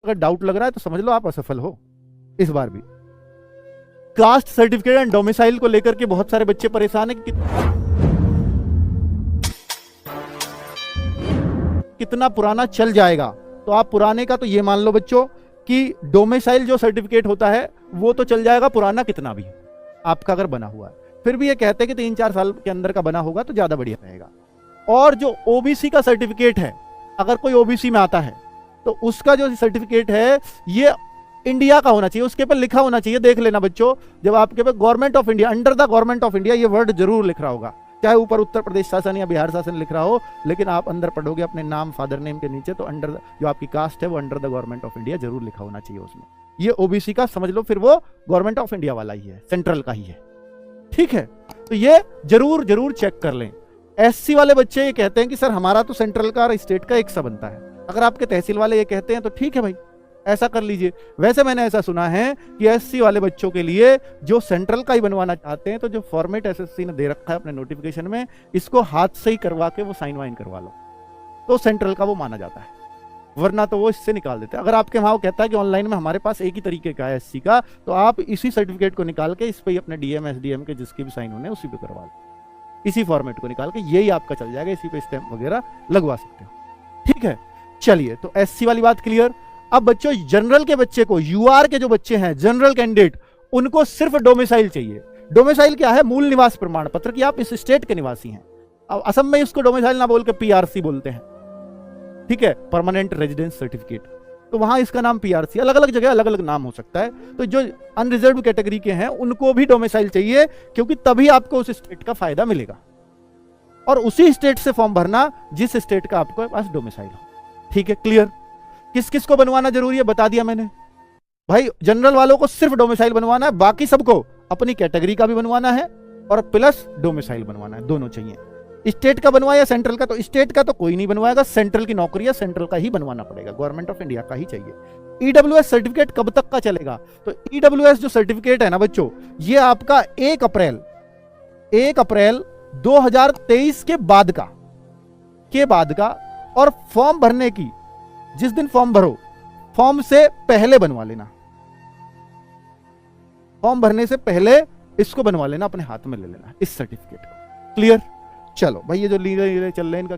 अगर डाउट लग रहा है तो समझ लो आप असफल हो इस बार भी। कास्ट सर्टिफिकेट एंड डोमिसाइल को लेकर के बहुत सारे बच्चे परेशान है कि कितना पुराना चल जाएगा। तो आप पुराने का तो ये मान लो बच्चों कि डोमिसाइल जो सर्टिफिकेट होता है वो तो चल जाएगा, पुराना कितना भी आपका अगर बना हुआ है। फिर भी ये कहते हैं कि 3-4 साल के अंदर का बना होगा तो ज्यादा बढ़िया रहेगा। और जो ओबीसी का सर्टिफिकेट है, अगर कोई ओबीसी में आता है तो उसका जो सर्टिफिकेट है ये इंडिया का होना चाहिए, उसके पर लिखा होना चाहिए। देख लेना बच्चों, जब आपके पास government of India, under the government of India, ये वर्ड जरूर लिख रहा होगा, चाहे ऊपर उत्तर प्रदेश शासन या बिहार शासन लिख रहा हो, लेकिन आप अंदर पढ़ोगे अपने नाम फादर नेम के नीचे तो अंडर जो आपकी कास्ट है वो under the government of India जरूर लिखा होना चाहिए उसमें। ये ओबीसी का समझ लो फिर वो गवर्नमेंट ऑफ इंडिया वाला ही है, सेंट्रल का ही है, ठीक है। तो ये जरूर जरूर चेक कर लें। एससी वाले बच्चे ये कहते हैं कि सर हमारा तो सेंट्रल का और स्टेट का एक सा बनता है। अगर आपके तहसील वाले ये कहते हैं तो ठीक है भाई, ऐसा कर लीजिए। वैसे मैंने ऐसा सुना है कि एससी वाले बच्चों के लिए जो सेंट्रल का ही बनवाना चाहते हैं तो जो फॉर्मेट एसएससी ने दे रखा है अपने नोटिफिकेशन में, इसको हाथ से ही करवा के वो साइन वाइन करवा लो तो सेंट्रल का वो माना जाता है, वरना तो वो इससे निकाल देते हैं। अगर आपके वहां वो कहता है कि ऑनलाइन में हमारे पास एक ही तरीके का है एससी का, तो आप इसी सर्टिफिकेट को निकाल के इस पे ही अपने डीएम एसडीएम के जिसके भी साइन होने उसी पे करवा लो, इसी फॉर्मेट को निकाल के यही आपका चल जाएगा, इसी पे स्टैंप वगैरह लगवा सकते हो, ठीक है। चलिए, तो एससी वाली बात क्लियर। अब बच्चों जनरल के बच्चे को, यूआर के जो बच्चे हैं जनरल कैंडिडेट, उनको सिर्फ डोमिसाइल चाहिए। डोमिसाइल क्या है? मूल निवास प्रमाण पत्र कि आप इस स्टेट के निवासी हैं। अब असम में इसको डोमिसाइल ना बोल के पीआरसी बोलते हैं, ठीक है, परमानेंट रेजिडेंस सर्टिफिकेट, तो वहां इसका नाम पीआरसी। अलग अलग जगह अलग अलग नाम हो सकता है। तो जो अनरिजर्व कैटेगरी के हैं उनको भी डोमिसाइल चाहिए, क्योंकि तभी आपको उस स्टेट का फायदा मिलेगा, और उसी स्टेट से फॉर्म भरना जिस स्टेट का आपके पास डोमिसाइल हो, ठीक है, क्लियर। किस किस को बनवाना जरूरी है बता दिया मैंने भाई। जनरल वालों को सिर्फ डोमिसाइल बनवाना है, बाकी सबको अपनी कैटेगरी का भी बनवाना है और प्लस डोमिसाइल बनवाना है, दोनों चाहिए। स्टेट का बनवाया सेंट्रल का, तो स्टेट का तो कोई नहीं बनवाएगा, सेंट्रल की नौकरी है, सेंट्रल का ही बनवाना पड़ेगा, गवर्नमेंट ऑफ इंडिया का ही चाहिए। ईडब्ल्यूएस सर्टिफिकेट कब तक का चलेगा? तो ईडब्ल्यूएस जो सर्टिफिकेट है ना बच्चों, ये आपका 1 अप्रैल 2023 के बाद का, और फॉर्म भरने की जिस दिन फॉर्म भरो, फॉर्म से पहले बनवा लेना, फॉर्म भरने से पहले इसको बनवा लेना, अपने हाथ में ले लेना इस सर्टिफिकेट को, क्लियर। चलो भाई, ये जो लीडर चल रहे हैं इनका